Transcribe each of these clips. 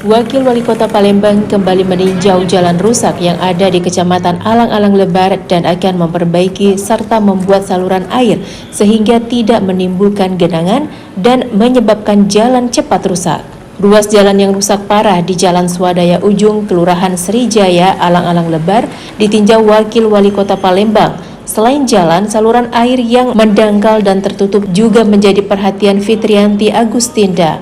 Wakil Wali Kota Palembang kembali meninjau jalan rusak yang ada di Kecamatan Alang-Alang Lebar dan akan memperbaiki serta membuat saluran air sehingga tidak menimbulkan genangan dan menyebabkan jalan cepat rusak. Ruas jalan yang rusak parah di Jalan Swadaya Ujung, Kelurahan Srijaya, Alang-Alang Lebar ditinjau Wakil Wali Kota Palembang. Selain jalan, saluran air yang mendangkal dan tertutup juga menjadi perhatian Fitrianti Agustinda.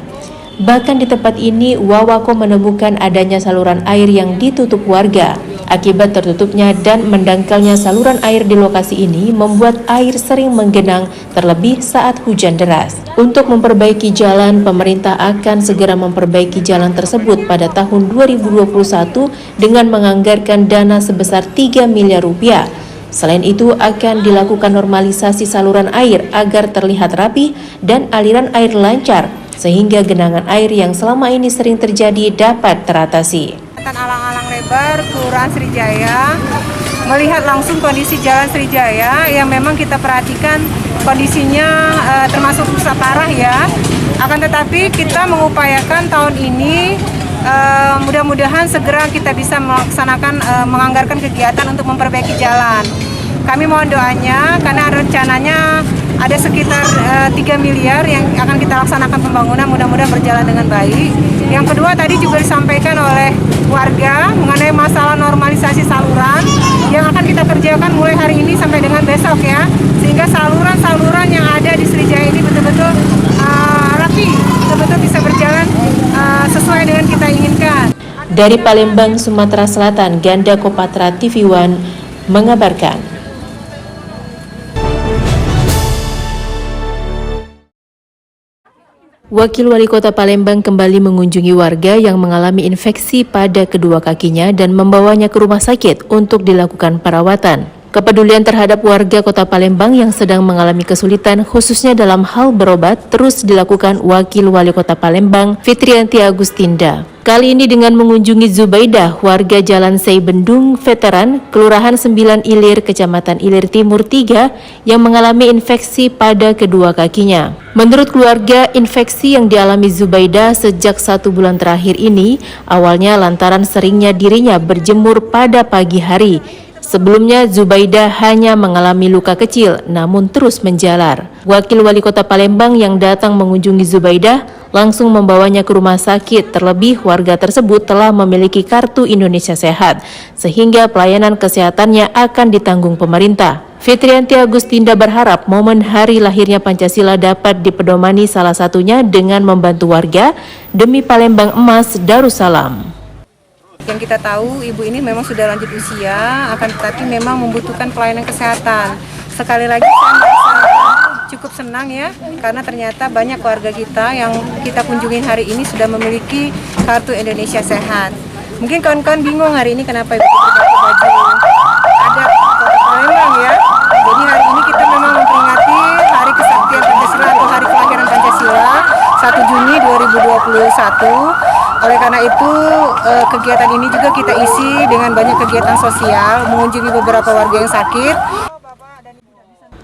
Bahkan di tempat ini, Wawako menemukan adanya saluran air yang ditutup warga. Akibat tertutupnya dan mendangkalnya saluran air di lokasi ini membuat air sering menggenang terlebih saat hujan deras. Untuk memperbaiki jalan, pemerintah akan segera memperbaiki jalan tersebut pada tahun 2021 dengan menganggarkan dana sebesar 3 miliar rupiah. Selain itu akan dilakukan normalisasi saluran air agar terlihat rapi dan aliran air lancar, sehingga genangan air yang selama ini sering terjadi dapat teratasi. Alang-Alang Lebar, Kelurahan Srijaya, melihat langsung kondisi Jalan Srijaya yang memang kita perhatikan kondisinya termasuk rusak parah ya. Akan tetapi kita mengupayakan tahun ini mudah-mudahan segera kita bisa melaksanakan menganggarkan kegiatan untuk memperbaiki jalan. Kami mohon doanya karena rencananya ada sekitar 3 miliar yang akan kita laksanakan pembangunan, mudah-mudahan berjalan dengan baik. Yang kedua tadi juga disampaikan oleh warga mengenai masalah normalisasi saluran yang akan kita kerjakan mulai hari ini sampai dengan besok ya, sehingga saluran-saluran yang ada di Srijaya ini betul-betul rapi, betul-betul bisa berjalan sesuai dengan kita inginkan. Dari Palembang, Sumatera Selatan, Ganda Kopatra TV One mengabarkan. Wakil Wali Kota Palembang kembali mengunjungi warga yang mengalami infeksi pada kedua kakinya dan membawanya ke rumah sakit untuk dilakukan perawatan. Kepedulian terhadap warga Kota Palembang yang sedang mengalami kesulitan khususnya dalam hal berobat terus dilakukan Wakil Wali Kota Palembang Fitrianti Agustinda. Kali ini dengan mengunjungi Zubaidah, warga Jalan Sei Bendung Veteran, Kelurahan 9 Ilir, Kecamatan Ilir Timur 3 yang mengalami infeksi pada kedua kakinya. Menurut keluarga, infeksi yang dialami Zubaidah sejak 1 bulan terakhir ini awalnya lantaran seringnya dirinya berjemur pada pagi hari. Sebelumnya Zubaidah hanya mengalami luka kecil namun terus menjalar. Wakil Wali Kota Palembang yang datang mengunjungi Zubaidah langsung membawanya ke rumah sakit, terlebih warga tersebut telah memiliki kartu Indonesia Sehat sehingga pelayanan kesehatannya akan ditanggung pemerintah. Fitrianti Agustinda berharap momen hari lahirnya Pancasila dapat dipedomani salah satunya dengan membantu warga demi Palembang Emas Darussalam. Yang kita tahu ibu ini memang sudah lanjut usia, akan tetapi memang membutuhkan pelayanan kesehatan. Sekali lagi saya cukup senang ya, karena ternyata banyak warga kita yang kita kunjungin hari ini sudah memiliki kartu Indonesia Sehat. Mungkin kawan-kawan bingung hari ini kenapa ibu pakai baju adat Kota Palembang ya. Jadi hari ini kita memang memperingati Hari Kesaktian Pancasila atau Hari Kelahiran Pancasila 1 Juni 2021. Oleh karena itu, kegiatan ini juga kita isi dengan banyak kegiatan sosial, mengunjungi beberapa warga yang sakit.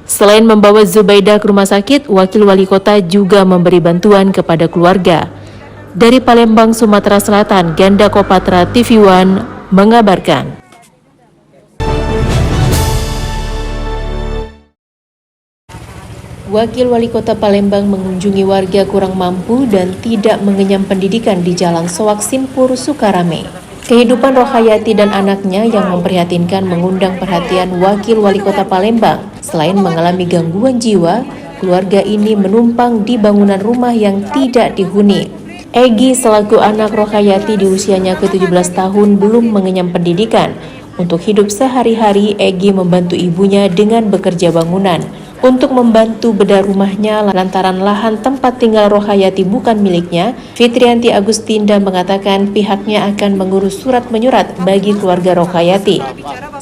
Selain membawa Zubaidah ke rumah sakit, Wakil Wali Kota juga memberi bantuan kepada keluarga. Dari Palembang, Sumatera Selatan, Ganda Kopatra TV One mengabarkan. Wakil Wali Kota Palembang mengunjungi warga kurang mampu dan tidak mengenyam pendidikan di Jalan Soak Simpur, Sukarame. Kehidupan Rohayati dan anaknya yang memprihatinkan mengundang perhatian Wakil Wali Kota Palembang. Selain mengalami gangguan jiwa, keluarga ini menumpang di bangunan rumah yang tidak dihuni. Egi selaku anak Rohayati di usianya ke-17 tahun belum mengenyam pendidikan. Untuk hidup sehari-hari, Egi membantu ibunya dengan bekerja bangunan. Untuk membantu bedah rumahnya lantaran lahan tempat tinggal Rohayati bukan miliknya, Fitrianti Agustinda mengatakan pihaknya akan mengurus surat menyurat bagi keluarga Rohayati.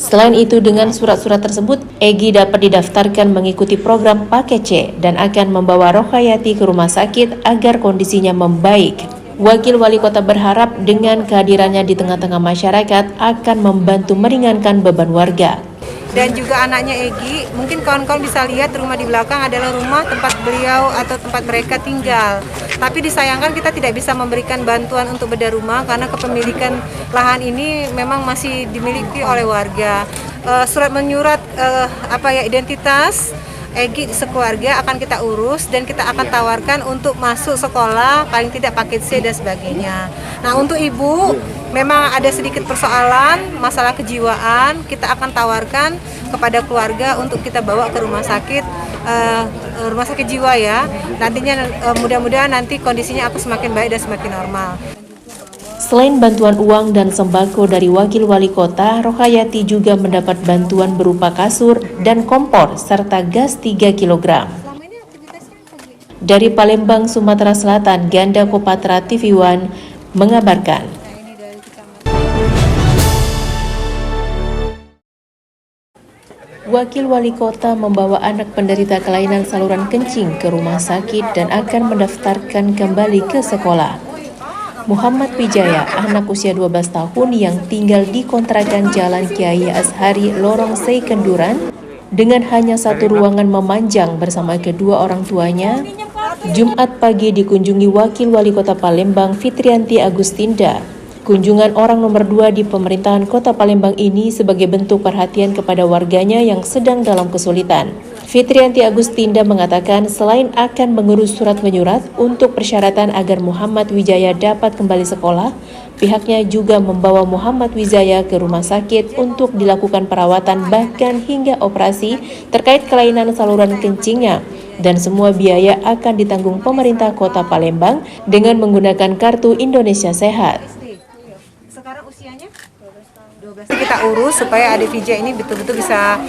Selain itu, dengan surat-surat tersebut, Egi dapat didaftarkan mengikuti program Paket C dan akan membawa Rohayati ke rumah sakit agar kondisinya membaik. Wakil Wali Kota berharap dengan kehadirannya di tengah-tengah masyarakat akan membantu meringankan beban warga. dan juga anaknya Egi. Mungkin kawan-kawan bisa lihat rumah di belakang adalah rumah tempat beliau atau tempat mereka tinggal. Tapi disayangkan kita tidak bisa memberikan bantuan untuk bedah rumah karena kepemilikan lahan ini memang masih dimiliki oleh warga. Surat menyurat identitas Egi sekeluarga akan kita urus dan kita akan tawarkan untuk masuk sekolah, paling tidak paket C dan sebagainya. Nah, untuk ibu memang ada sedikit persoalan masalah kejiwaan, kita akan tawarkan kepada keluarga untuk kita bawa ke rumah sakit jiwa ya. Nantinya mudah-mudahan nanti kondisinya akan semakin baik dan semakin normal. Selain bantuan uang dan sembako dari Wakil Wali Kota, Rohayati juga mendapat bantuan berupa kasur dan kompor serta gas 3 kg. Dari Palembang, Sumatera Selatan, Ganda Kopatra TV One mengabarkan. Wakil Wali Kota membawa anak penderita kelainan saluran kencing ke rumah sakit dan akan mendaftarkan kembali ke sekolah. Muhammad Wijaya, anak usia 12 tahun yang tinggal di kontrakan Jalan Kiai Ashari, Lorong Sei, Kenduran, dengan hanya satu ruangan memanjang bersama kedua orang tuanya, Jumat pagi dikunjungi Wakil Wali Kota Palembang Fitrianti Agustinda. Kunjungan orang nomor 2 di pemerintahan Kota Palembang ini sebagai bentuk perhatian kepada warganya yang sedang dalam kesulitan. Fitrianti Agustinda mengatakan selain akan mengurus surat menyurat untuk persyaratan agar Muhammad Wijaya dapat kembali sekolah, pihaknya juga membawa Muhammad Wijaya ke rumah sakit untuk dilakukan perawatan bahkan hingga operasi terkait kelainan saluran kencingnya, dan semua biaya akan ditanggung pemerintah Kota Palembang dengan menggunakan kartu Indonesia Sehat. Sekarang usianya 12 tahun. Kita urus supaya adik Vija ini betul-betul bisa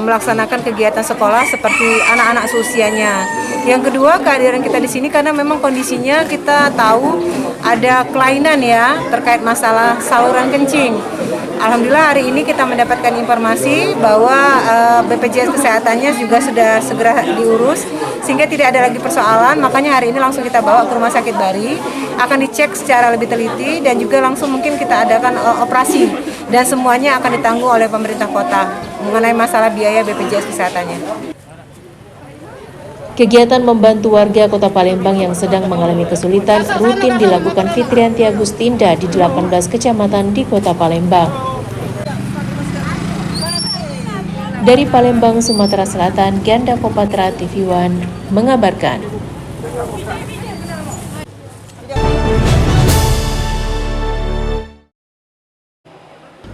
melaksanakan kegiatan sekolah seperti anak-anak seusianya. Yang kedua, kehadiran kita di sini karena memang kondisinya kita tahu ada kelainan ya terkait masalah saluran kencing. Alhamdulillah hari ini kita mendapatkan informasi bahwa BPJS Kesehatannya juga sudah segera diurus sehingga tidak ada lagi persoalan. Makanya hari ini langsung kita bawa ke Rumah Sakit Bari, akan dicek secara lebih teliti dan juga langsung mungkin kita adakan operasi dan semuanya akan ditanggung oleh pemerintah kota mengenai masalah biaya BPJS Kesehatannya. Kegiatan membantu warga Kota Palembang yang sedang mengalami kesulitan rutin dilakukan Fitrianti Agustinda di 18 kecamatan di Kota Palembang. Dari Palembang, Sumatera Selatan, Ganda Kopatra TV One mengabarkan.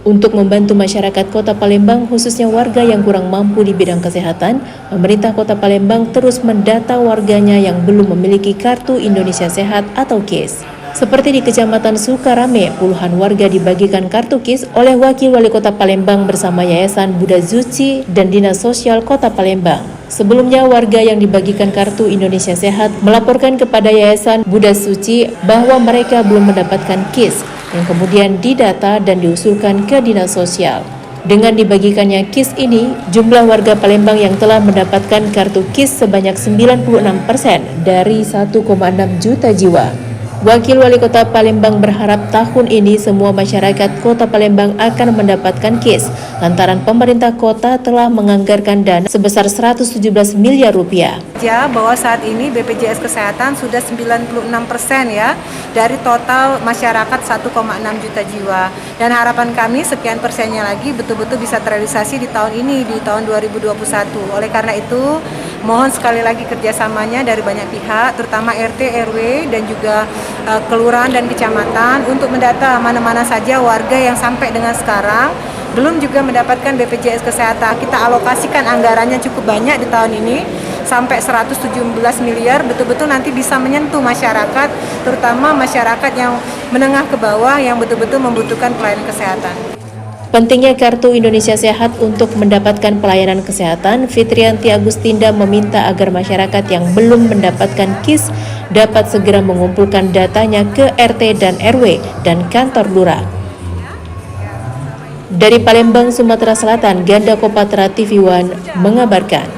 Untuk membantu masyarakat Kota Palembang, khususnya warga yang kurang mampu di bidang kesehatan, pemerintah Kota Palembang terus mendata warganya yang belum memiliki Kartu Indonesia Sehat atau KIS. Seperti di Kecamatan Sukarame, puluhan warga dibagikan kartu KIS oleh Wakil Wali Kota Palembang bersama Yayasan Buddha Zuci dan Dinas Sosial Kota Palembang. Sebelumnya, warga yang dibagikan Kartu Indonesia Sehat melaporkan kepada Yayasan Buddha Suci bahwa mereka belum mendapatkan KIS, yang kemudian didata dan diusulkan ke Dinas Sosial. Dengan dibagikannya KIS ini, jumlah warga Palembang yang telah mendapatkan kartu KIS sebanyak 96% dari 1,6 juta jiwa. Wakil Wali Kota Palembang berharap tahun ini semua masyarakat Kota Palembang akan mendapatkan KIS lantaran pemerintah kota telah menganggarkan dana sebesar 117 miliar rupiah. Ya, bahwa saat ini BPJS Kesehatan sudah 96% ya dari total masyarakat 1,6 juta jiwa. Dan harapan kami sekian persennya lagi betul-betul bisa terrealisasi di tahun ini, di tahun 2021. Oleh karena itu, mohon sekali lagi kerjasamanya dari banyak pihak, terutama RT, RW, dan juga kelurahan dan kecamatan untuk mendata mana-mana saja warga yang sampai dengan sekarang belum juga mendapatkan BPJS Kesehatan. Kita alokasikan anggarannya cukup banyak di tahun ini, sampai 117 miliar, betul-betul nanti bisa menyentuh masyarakat, terutama masyarakat yang menengah ke bawah yang betul-betul membutuhkan pelayanan kesehatan. Pentingnya Kartu Indonesia Sehat untuk mendapatkan pelayanan kesehatan, Fitrianti Agustinda meminta agar masyarakat yang belum mendapatkan KIS dapat segera mengumpulkan datanya ke RT dan RW dan kantor lurah. Dari Palembang, Sumatera Selatan, Ganda Kopatra TV One mengabarkan.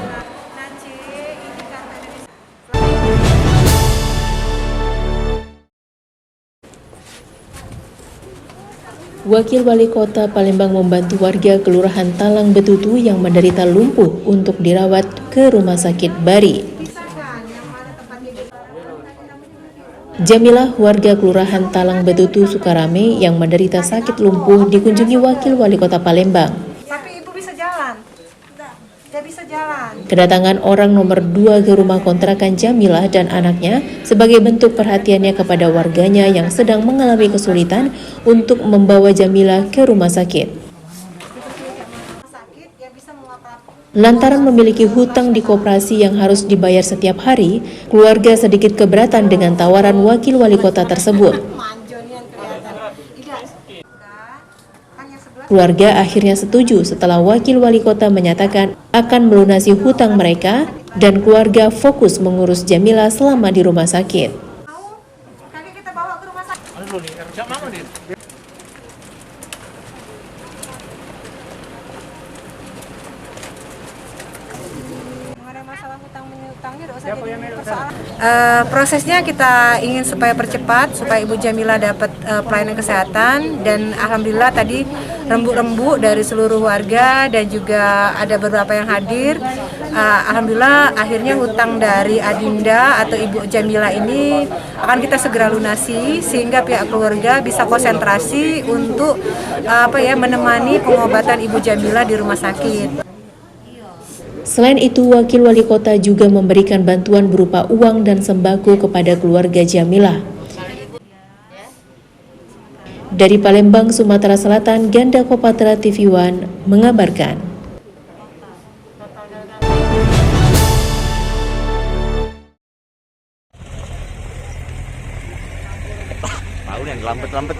Wakil Wali Kota Palembang membantu warga Kelurahan Talang Betutu yang menderita lumpuh untuk dirawat ke Rumah Sakit Bari. Jamilah, warga Kelurahan Talang Betutu, Sukarame yang menderita sakit lumpuh dikunjungi Wakil Wali Kota Palembang. Tapi ibu bisa jalan. Dia bisa jalan. Kedatangan orang nomor 2 ke rumah kontrakan Jamilah dan anaknya sebagai bentuk perhatiannya kepada warganya yang sedang mengalami kesulitan untuk membawa Jamilah ke rumah sakit. Lantaran memiliki hutang di koperasi yang harus dibayar setiap hari, keluarga sedikit keberatan dengan tawaran Wakil Wali Kota tersebut. Keluarga akhirnya setuju setelah Wakil Wali Kota menyatakan akan melunasi hutang mereka dan keluarga fokus mengurus Jamilah selama di rumah sakit. Prosesnya kita ingin supaya percepat, supaya Ibu Jamilah dapat pelayanan kesehatan, dan alhamdulillah tadi rembuk-rembuk dari seluruh warga dan juga ada beberapa yang hadir. Alhamdulillah akhirnya hutang dari Adinda atau Ibu Jamilah ini akan kita segera lunasi sehingga pihak keluarga bisa konsentrasi untuk menemani pengobatan Ibu Jamilah di rumah sakit. Selain itu, Wakil Wali Kota juga memberikan bantuan berupa uang dan sembako kepada keluarga Jamilah. Dari Palembang, Sumatera Selatan, Ganda Kopatra TV One mengabarkan.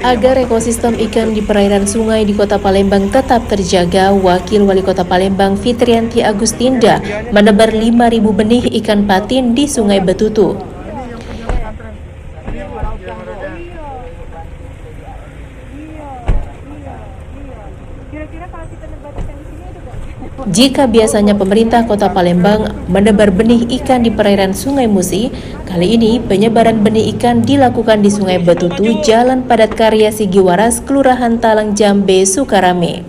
Agar ekosistem ikan di perairan sungai di Kota Palembang tetap terjaga, Wakil Wali Kota Palembang Fitrianti Agustinda menebar 5.000 benih ikan patin di Sungai Betutu. Jika biasanya pemerintah Kota Palembang menebar benih ikan di perairan Sungai Musi, kali ini penyebaran benih ikan dilakukan di Sungai Betutu, Jalan Padat Karya Sigiwaras, Kelurahan Talang Jambe, Sukarame.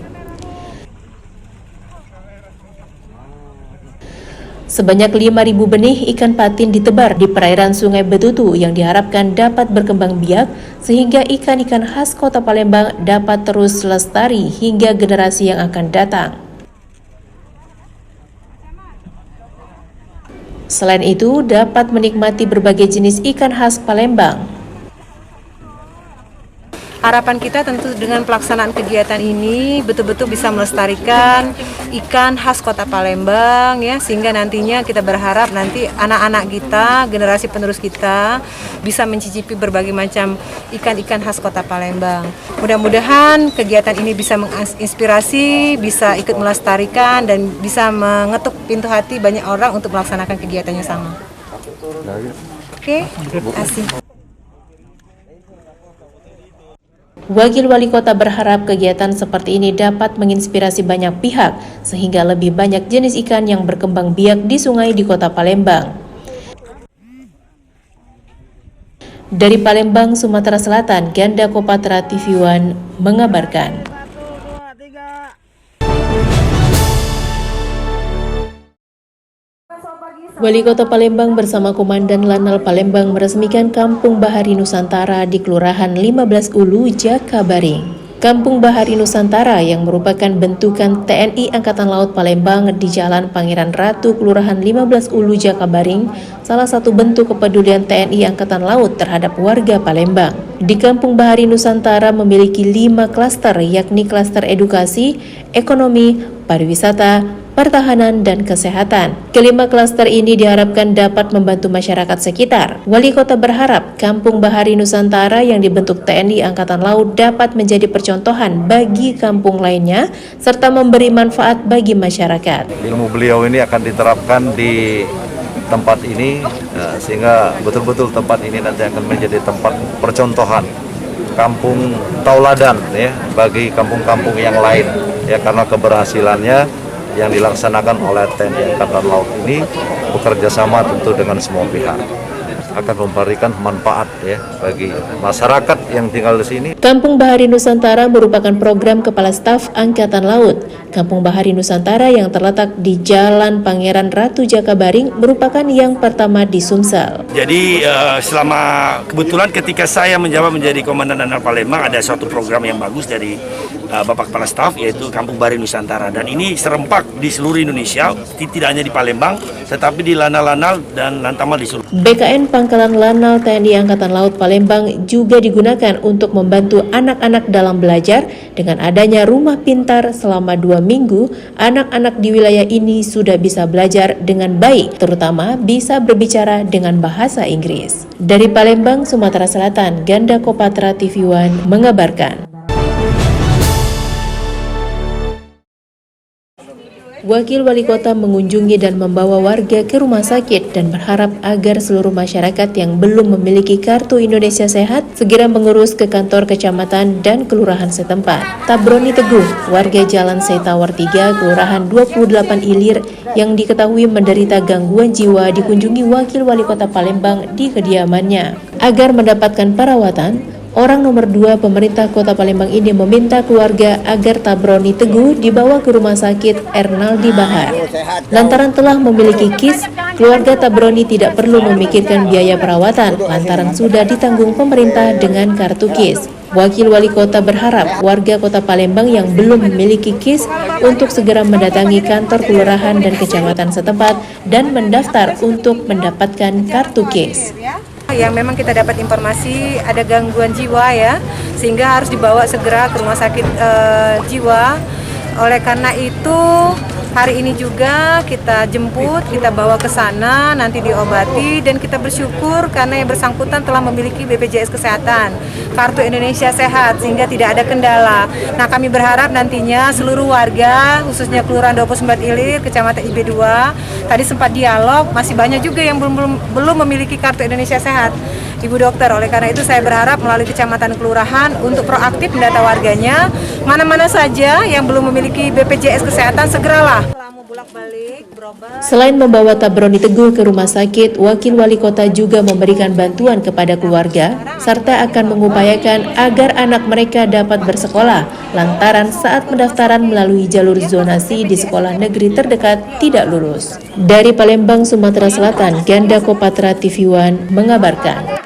Sebanyak 5.000 benih ikan patin ditebar di perairan Sungai Betutu yang diharapkan dapat berkembang biak sehingga ikan-ikan khas Kota Palembang dapat terus lestari hingga generasi yang akan datang. Selain itu, dapat menikmati berbagai jenis ikan khas Palembang. Harapan kita tentu dengan pelaksanaan kegiatan ini betul-betul bisa melestarikan ikan khas Kota Palembang ya, sehingga nantinya kita berharap nanti anak-anak kita, generasi penerus kita bisa mencicipi berbagai macam ikan-ikan khas Kota Palembang. Mudah-mudahan kegiatan ini bisa menginspirasi, bisa ikut melestarikan dan bisa mengetuk pintu hati banyak orang untuk melaksanakan kegiatannya sama. Oke, terima kasih. Wakil Wali Kota berharap kegiatan seperti ini dapat menginspirasi banyak pihak sehingga lebih banyak jenis ikan yang berkembang biak di sungai di Kota Palembang. Dari Palembang, Sumatera Selatan, Ganda Kopatra TV One mengabarkan. Wali Kota Palembang bersama Komandan Lanal Palembang meresmikan Kampung Bahari Nusantara di Kelurahan 15 Ulu, Jakabaring. Kampung Bahari Nusantara yang merupakan bentukan TNI Angkatan Laut Palembang di Jalan Pangeran Ratu, Kelurahan 15 Ulu, Jakabaring, salah satu bentuk kepedulian TNI Angkatan Laut terhadap warga Palembang. Di Kampung Bahari Nusantara memiliki 5 klaster, yakni klaster edukasi, ekonomi, pariwisata, pertahanan, dan kesehatan. Kelima klaster ini diharapkan dapat membantu masyarakat sekitar. Wali Kota berharap Kampung Bahari Nusantara yang dibentuk TNI Angkatan Laut dapat menjadi percontohan bagi kampung lainnya, serta memberi manfaat bagi masyarakat. Ilmu beliau ini akan diterapkan di tempat ini, sehingga betul-betul tempat ini nanti akan menjadi tempat percontohan, kampung tauladan ya, bagi kampung-kampung yang lain ya, karena keberhasilannya yang dilaksanakan oleh TNI Angkatan Laut ini bekerja sama tentu dengan semua pihak. akan memberikan manfaat ya bagi masyarakat yang tinggal di sini. Kampung Bahari Nusantara merupakan program Kepala Staf Angkatan Laut. Kampung Bahari Nusantara yang terletak di Jalan Pangeran Ratu Jakabaring merupakan yang pertama di Sumsel. Jadi selama kebetulan ketika saya menjabat menjadi Komandan Danal Palembang, ada suatu program yang bagus dari Bapak Kepala Staf, yaitu Kampung Bahari Nusantara, dan ini serempak di seluruh Indonesia, tidak hanya di Palembang tetapi di Lanal-Lanal dan Lantamal di seluruh. BKN Pangkalan Lanal TNI Angkatan Laut Palembang juga digunakan untuk membantu anak-anak dalam belajar. Dengan adanya rumah pintar selama 2 minggu, anak-anak di wilayah ini sudah bisa belajar dengan baik, terutama bisa berbicara dengan bahasa Inggris. Dari Palembang, Sumatera Selatan, Ganda Kopatra TV One mengabarkan. Wakil Wali Kota mengunjungi dan membawa warga ke rumah sakit dan berharap agar seluruh masyarakat yang belum memiliki Kartu Indonesia Sehat segera mengurus ke kantor kecamatan dan kelurahan setempat. Tabroni Teguh, warga Jalan Setawar 3, Kelurahan 28 Ilir yang diketahui menderita gangguan jiwa dikunjungi Wakil Wali Kota Palembang di kediamannya. Agar mendapatkan perawatan, orang nomor 2 pemerintah Kota Palembang ini meminta keluarga agar Tabroni Teguh dibawa ke rumah sakit Ernaldi Bahar. Lantaran telah memiliki KIS, keluarga Tabroni tidak perlu memikirkan biaya perawatan lantaran sudah ditanggung pemerintah dengan kartu KIS. Wakil Wali Kota berharap warga Kota Palembang yang belum memiliki KIS untuk segera mendatangi kantor kelurahan dan kecamatan setempat dan mendaftar untuk mendapatkan kartu KIS. Yang memang kita dapat informasi ada gangguan jiwa ya, sehingga harus dibawa segera ke rumah sakit jiwa. Oleh karena itu hari ini juga kita jemput, kita bawa ke sana, nanti diobati, dan kita bersyukur karena yang bersangkutan telah memiliki BPJS Kesehatan, Kartu Indonesia Sehat, sehingga tidak ada kendala. Nah, kami berharap nantinya seluruh warga, khususnya Kelurahan 29 Ilir, Kecamatan IB2, tadi sempat dialog, masih banyak juga yang belum memiliki Kartu Indonesia Sehat, Ibu Dokter. Oleh karena itu saya berharap melalui kecamatan kelurahan untuk proaktif mendata warganya, mana-mana saja yang belum memiliki BPJS Kesehatan segeralah. Selain membawa Tabroni Teguh ke rumah sakit, Wakil Wali Kota juga memberikan bantuan kepada keluarga, serta akan mengupayakan agar anak mereka dapat bersekolah, lantaran saat pendaftaran melalui jalur zonasi di sekolah negeri terdekat tidak lulus. Dari Palembang, Sumatera Selatan, Ganda Kopatra TV One mengabarkan.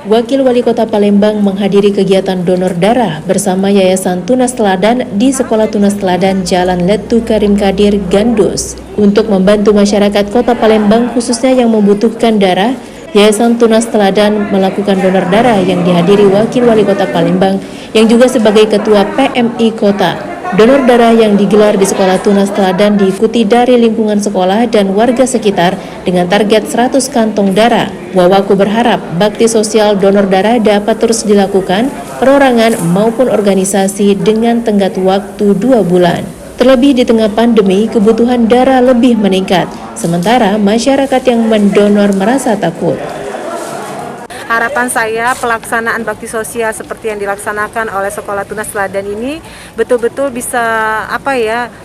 Wakil Wali Kota Palembang menghadiri kegiatan donor darah bersama Yayasan Tunas Teladan di Sekolah Tunas Teladan Jalan Letu Karim Kadir, Gandus. Untuk membantu masyarakat Kota Palembang khususnya yang membutuhkan darah, Yayasan Tunas Teladan melakukan donor darah yang dihadiri Wakil Wali Kota Palembang yang juga sebagai Ketua PMI Kota. Donor darah yang digelar di Sekolah Tunas Teladan diikuti dari lingkungan sekolah dan warga sekitar dengan target 100 kantong darah. Wawaku berharap bakti sosial donor darah dapat terus dilakukan perorangan maupun organisasi dengan tenggat waktu 2 bulan. Terlebih di tengah pandemi, kebutuhan darah lebih meningkat, sementara masyarakat yang mendonor merasa takut. Harapan saya pelaksanaan bakti sosial seperti yang dilaksanakan oleh Sekolah Tunas Teladan ini betul-betul bisa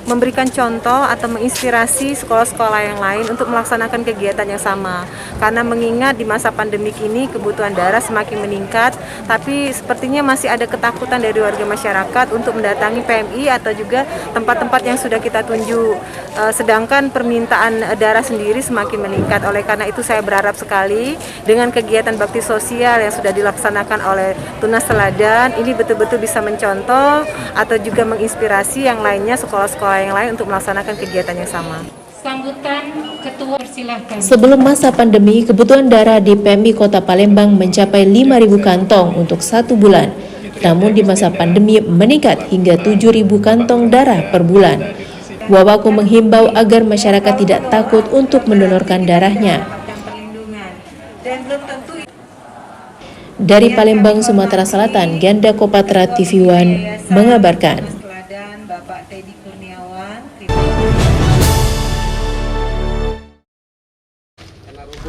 memberikan contoh atau menginspirasi sekolah-sekolah yang lain untuk melaksanakan kegiatan yang sama. Karena mengingat di masa pandemik ini kebutuhan darah semakin meningkat, tapi sepertinya masih ada ketakutan dari warga masyarakat untuk mendatangi PMI atau juga tempat-tempat yang sudah kita tunjuk. Sedangkan permintaan darah sendiri semakin meningkat. Oleh karena itu saya berharap sekali dengan kegiatan bakti sosial yang sudah dilaksanakan oleh Tunas Teladan ini betul-betul bisa mencontoh atau juga menginspirasi yang lainnya, sekolah-sekolah yang lain untuk melaksanakan kegiatan yang sama. Sambutan Ketua, persilahkan. Sebelum masa pandemi, kebutuhan darah di PMI Kota Palembang mencapai 5.000 kantong untuk 1 bulan. Namun di masa pandemi meningkat hingga 7.000 kantong darah per bulan. Wawaku menghimbau agar masyarakat tidak takut untuk mendonorkan darahnya. Dari Palembang, Sumatera Selatan, Ganda Kopatra TV One mengabarkan.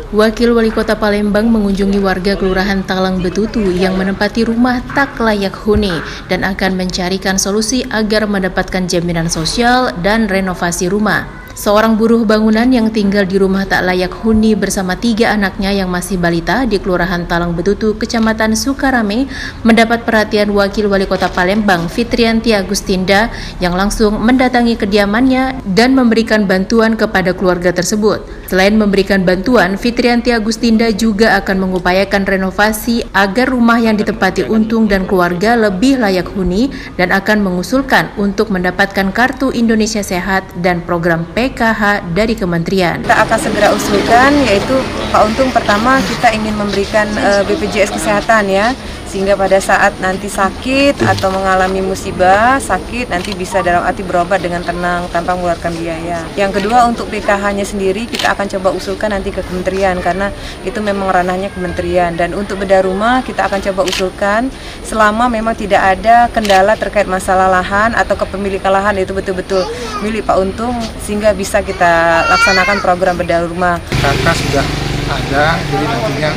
Wakil Wali Kota Palembang mengunjungi warga Kelurahan Talang Betutu yang menempati rumah tak layak huni dan akan mencarikan solusi agar mendapatkan jaminan sosial dan renovasi rumah. Seorang buruh bangunan yang tinggal di rumah tak layak huni bersama 3 anaknya yang masih balita di Kelurahan Talang Betutu, Kecamatan Sukarame, mendapat perhatian Wakil Wali Kota Palembang, Fitrianti Agustinda, yang langsung mendatangi kediamannya dan memberikan bantuan kepada keluarga tersebut. Selain memberikan bantuan, Fitrianti Agustinda juga akan mengupayakan renovasi agar rumah yang ditempati Untung dan keluarga lebih layak huni dan akan mengusulkan untuk mendapatkan Kartu Indonesia Sehat dan program PKH dari kementerian. Kita akan segera usulkan, yaitu Pak Untung pertama kita ingin memberikan BPJS Kesehatan ya, sehingga pada saat nanti sakit atau mengalami musibah sakit nanti bisa dalam arti berobat dengan tenang tanpa mengeluarkan biaya. Yang kedua, untuk PKH-nya sendiri kita akan coba usulkan nanti ke kementerian karena itu memang ranahnya kementerian. Dan untuk bedah rumah kita akan coba usulkan selama memang tidak ada kendala terkait masalah lahan atau kepemilikan lahan itu betul-betul milik Pak Untung, sehingga bisa kita laksanakan program bedah rumah. Kakak sudah ada, jadi nantinya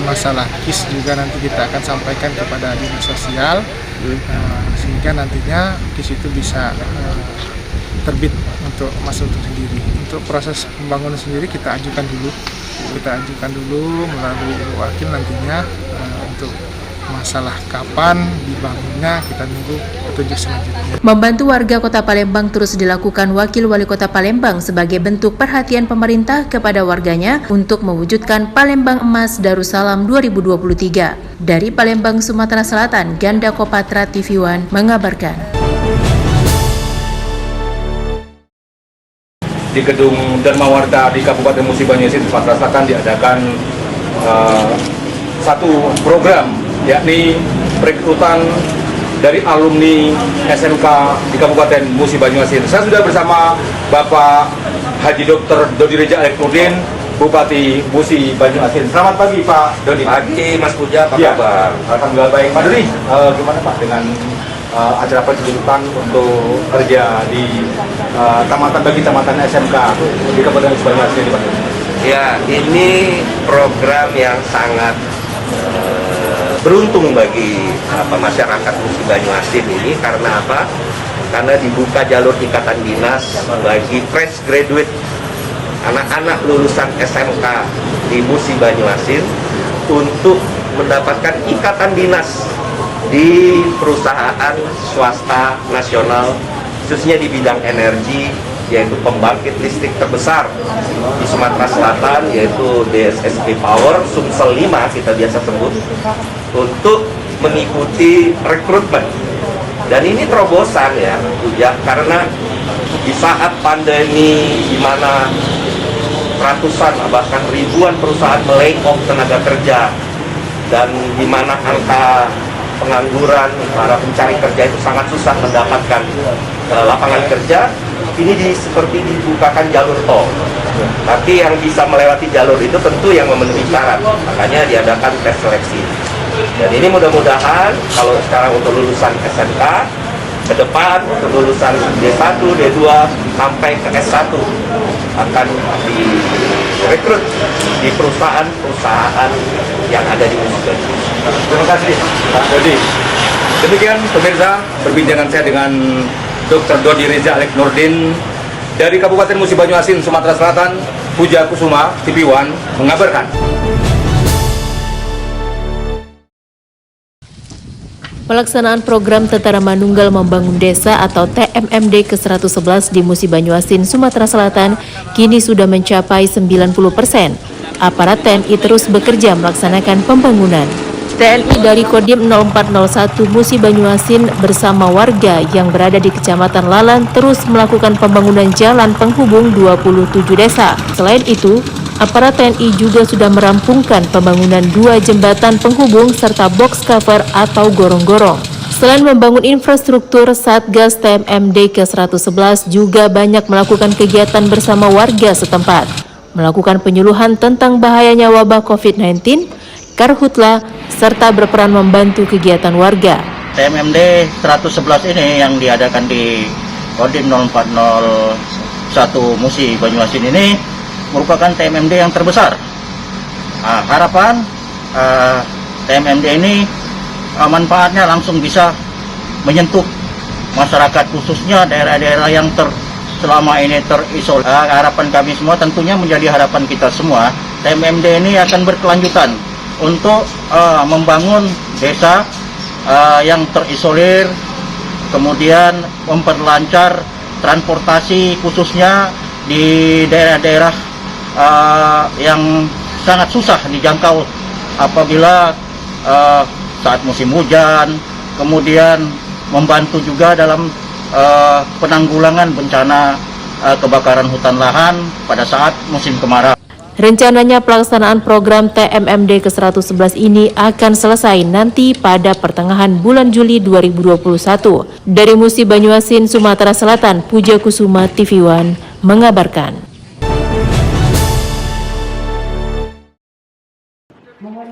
masalah KIS juga nanti kita akan sampaikan kepada dinas sosial, sehingga nantinya KIS itu bisa terbit untuk masuk untuk sendiri. Untuk proses pembangunan sendiri kita ajukan dulu melalui wakil nantinya untuk masalah kapan dibangunnya kita nunggu petunjuk selanjutnya. Membantu warga Kota Palembang terus dilakukan Wakil Wali Kota Palembang sebagai bentuk perhatian pemerintah kepada warganya untuk mewujudkan Palembang Emas Darussalam 2023. Dari Palembang, Sumatera Selatan, Ganda Kopatra TV One mengabarkan. Di gedung Dharma Warta di Kabupaten Musi Banyuasin, Sumatera Selatan diadakan satu program, yakni perekrutan dari alumni SMK di Kabupaten Musi Banyuasin. Saya sudah bersama Bapak Haji Dr. Dodi Reja Alek Nurdin, Bupati Musi Banyuasin. Selamat pagi Pak Dodi. Pagi Mas Puja, apa kabar? Alhamdulillah baik. Pak Dodi, gimana Pak dengan acara penjemputan untuk kerja di tamatan SMK di Kabupaten Musi Banyuasin, Pak? Ya, ini program yang sangat beruntung bagi masyarakat Musi Banyuasin ini. Karena apa? Karena dibuka jalur ikatan dinas bagi fresh graduate, anak-anak lulusan SMK di Musi Banyuasin untuk mendapatkan ikatan dinas di perusahaan swasta nasional, khususnya di bidang energi, yaitu pembangkit listrik terbesar di Sumatera Selatan, yaitu DSSP Power, Sumsel 5 kita biasa sebut, untuk mengikuti rekrutmen. Dan ini terobosan ya, karena di saat pandemi di mana ratusan bahkan ribuan perusahaan melay-off tenaga kerja, dan di mana angka pengangguran, para pencari kerja itu sangat susah mendapatkan lapangan kerja, ini seperti dibukakan jalur tol. Tapi yang bisa melewati jalur itu tentu yang memenuhi syarat, makanya diadakan tes seleksi. Dan ini mudah-mudahan kalau sekarang untuk lulusan SMK, ke depan untuk lulusan D1, D2 sampai ke S1 akan direkrut di perusahaan-perusahaan yang ada di Musi Banyuasin. Terima kasih Pak Dodi. Demikian pemirsa perbincangan saya dengan Dr. Dodi Reza Alek Nurdin dari Kabupaten Musi Banyuasin, Sumatera Selatan. Puja Kusuma, TV One mengabarkan. Pelaksanaan program Tentara Manunggal Membangun Desa atau TMMD ke-111 di Musi Banyuasin, Sumatera Selatan kini sudah mencapai 90%. Aparat TNI terus bekerja melaksanakan pembangunan. TNI dari Kodim 0401 Musi Banyuasin bersama warga yang berada di Kecamatan Lalan terus melakukan pembangunan jalan penghubung 27 desa. Selain itu, aparat TNI juga sudah merampungkan pembangunan 2 jembatan penghubung serta box cover atau gorong-gorong. Selain membangun infrastruktur, Satgas TMMD ke-111 juga banyak melakukan kegiatan bersama warga setempat, melakukan penyuluhan tentang bahayanya wabah COVID-19, karhutla, serta berperan membantu kegiatan warga. TMMD 111 ini yang diadakan di Kodim 0401 Musi Banyuasin ini merupakan TMMD yang terbesar. Harapan TMMD ini manfaatnya langsung bisa menyentuh masyarakat, khususnya daerah-daerah yang selama ini terisolir. Harapan kami semua tentunya menjadi harapan kita semua. TMMD ini akan berkelanjutan untuk membangun desa yang terisolir, kemudian memperlancar transportasi khususnya di daerah-daerah yang sangat susah dijangkau apabila saat musim hujan, kemudian membantu juga dalam penanggulangan bencana kebakaran hutan lahan pada saat musim kemarau. Rencananya pelaksanaan program TMMD ke-111 ini akan selesai nanti pada pertengahan bulan Juli 2021. Dari Musi Banyuasin, Sumatera Selatan, Puja Kusuma, TV One mengabarkan.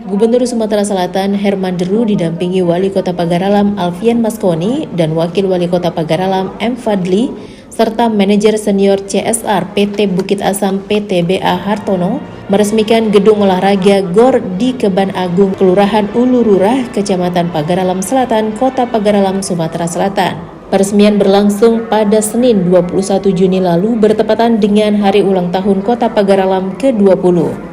Gubernur Sumatera Selatan Herman Deru didampingi Wali Kota Pagaralam Alfian Maskoni dan Wakil Wali Kota Pagaralam M. Fadli serta Manajer Senior CSR PT Bukit Asam PTBA Hartono meresmikan gedung olahraga GOR di Keban Agung, Kelurahan Ulu Rurah, Kecamatan Pagaralam Selatan, Kota Pagaralam, Sumatera Selatan. Peresmian berlangsung pada Senin 21 Juni lalu bertepatan dengan hari ulang tahun Kota Pagaralam ke-20.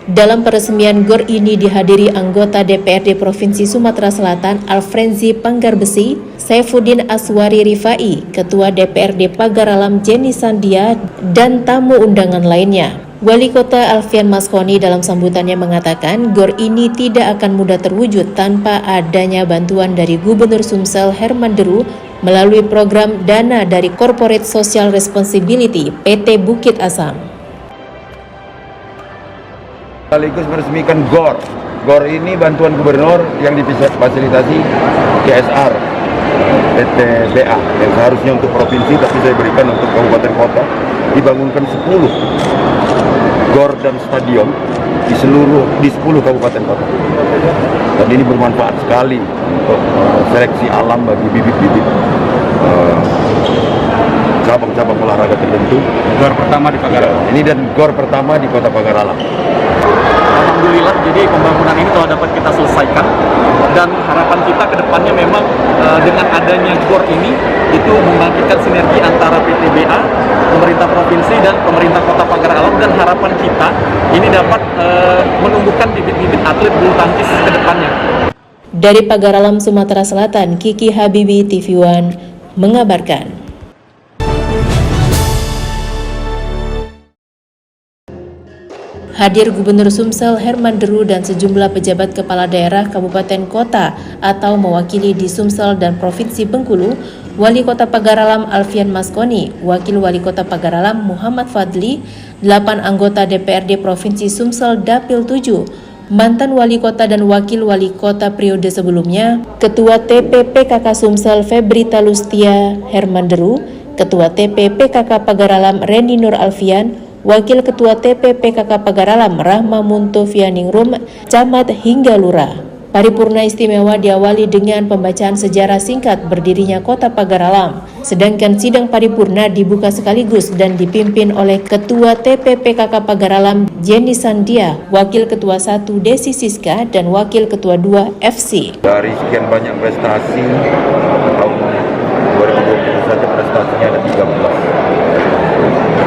Dalam peresmian GOR ini dihadiri anggota DPRD Provinsi Sumatera Selatan Alfrenzi Panggarbesi, Saifuddin Aswari Rifai, Ketua DPRD Pagaralam Jenny Sandia, dan tamu undangan lainnya. Wali Kota Alfian Maskoni dalam sambutannya mengatakan GOR ini tidak akan mudah terwujud tanpa adanya bantuan dari Gubernur Sumsel Herman Deru melalui program dana dari Corporate Social Responsibility PT Bukit Asam. Sekaligus meresmikan GOR. GOR ini bantuan gubernur yang difasilitasi CSR PTBA yang seharusnya untuk provinsi tapi saya berikan untuk kabupaten kota. Dibangunkan 10 GOR dan stadion di 10 kabupaten kota. Dan ini bermanfaat sekali untuk seleksi alam bagi bibit-bibit cabang-cabang olahraga tertentu. GOR pertama di Pagaralam. Ini dan GOR pertama di Kota Pagaralam. Alhamdulillah, jadi pembangunan ini telah dapat kita selesaikan dan harapan kita ke depannya memang dengan adanya GOR ini itu membangkitkan sinergi antara PTBA, pemerintah provinsi dan pemerintah Kota Pagaralam, dan harapan kita ini dapat menumbuhkan bibit-bibit atlet bulu tangkis ke depannya. Dari Pagaralam, Sumatera Selatan, Kiki Habibi, TV One mengabarkan. Hadir Gubernur Sumsel Herman Deru dan sejumlah pejabat kepala daerah kabupaten kota atau mewakili di Sumsel dan Provinsi Bengkulu, Wali Kota Pagaralam Alfian Maskoni, Wakil Wali Kota Pagaralam Muhammad Fadli, 8 anggota DPRD Provinsi Sumsel Dapil 7, mantan Wali Kota dan Wakil Wali Kota periode sebelumnya, Ketua TPPKK Sumsel Febri Talustia Herman Deru, Ketua TPPKK Pagaralam Reni Nur Alfian, Wakil Ketua TPPKK Pagaralam Rahma Muntovianingrum, Camat hingga Lurah. Paripurna istimewa diawali dengan pembacaan sejarah singkat berdirinya Kota Pagaralam, sedangkan sidang paripurna dibuka sekaligus dan dipimpin oleh Ketua TPPKK Pagaralam Jenny Sandia, Wakil Ketua 1 Desi Siska, dan Wakil Ketua 2 FC. Dari sekian banyak prestasi, tahun 2020 saja prestasinya ada 13.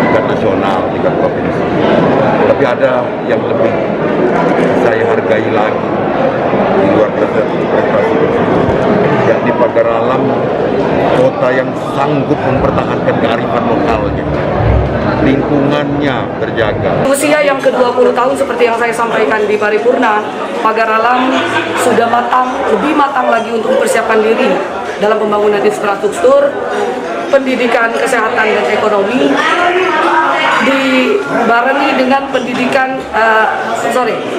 Tingkat nasional, tingkat provinsi. Tapi ada yang lebih saya hargai lagi di luar prestasi tersebut, yakni Pagaralam, kota yang sanggup mempertahankan kearifan lokalnya, lingkungannya terjaga. Usia yang ke-20 tahun seperti yang saya sampaikan di paripurna, Pagaralam sudah matang, lebih matang lagi untuk mempersiapkan diri dalam pembangunan infrastruktur, pendidikan, kesehatan, dan ekonomi, dibarengi dengan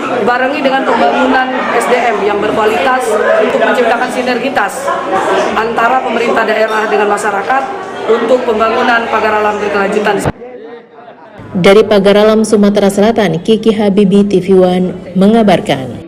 dibarengi dengan pembangunan SDM yang berkualitas untuk menciptakan sinergitas antara pemerintah daerah dengan masyarakat untuk pembangunan Pagaralam berkelanjutan. Dari Pagaralam, Sumatera Selatan, Kiki Habibi, TV One mengabarkan.